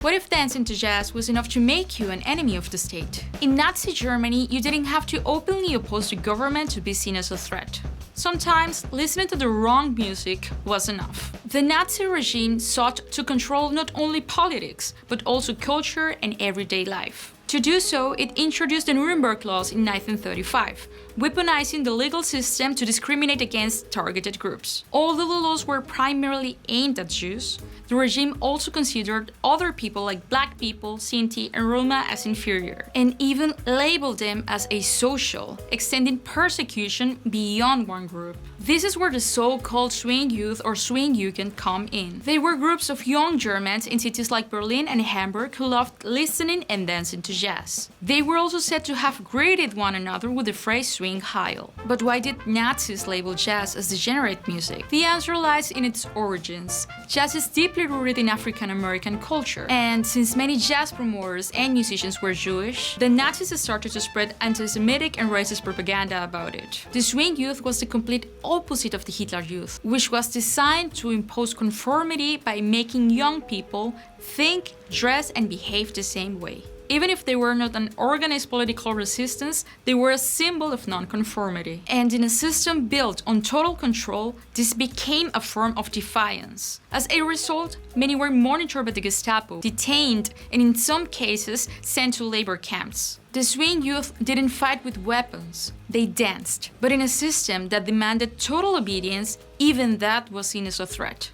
What if dancing to jazz was enough to make you an enemy of the state? In Nazi Germany, you didn't have to openly oppose the government to be seen as a threat. Sometimes, listening to the wrong music was enough. The Nazi regime sought to control not only politics, but also culture and everyday life. To do so, it introduced the Nuremberg laws in 1935, weaponizing the legal system to discriminate against targeted groups. Although the laws were primarily aimed at Jews, the regime also considered other people like Black people, Sinti, and Roma as inferior, and even labeled them as asocial, extending persecution beyond one group. This is where the so-called swing youth or swing Jugend come in. They were groups of young Germans in cities like Berlin and Hamburg who loved listening and dancing to jazz. They were also said to have greeted one another with the phrase swing heil. But why did Nazis label jazz as degenerate music? The answer lies in its origins. Jazz is deeply rooted in African American culture, and since many jazz promoters and musicians were Jewish, the Nazis started to spread anti-Semitic and racist propaganda about it. The swing youth was the complete opposite of the Hitler Youth, which was designed to impose conformity by making young people think, dress, and behave the same way. Even if they were not an organized political resistance, they were a symbol of nonconformity. And in a system built on total control, this became a form of defiance. As a result, many were monitored by the Gestapo, detained, and in some cases sent to labor camps. The swing youth didn't fight with weapons, they danced. But in a system that demanded total obedience, even that was seen as a threat.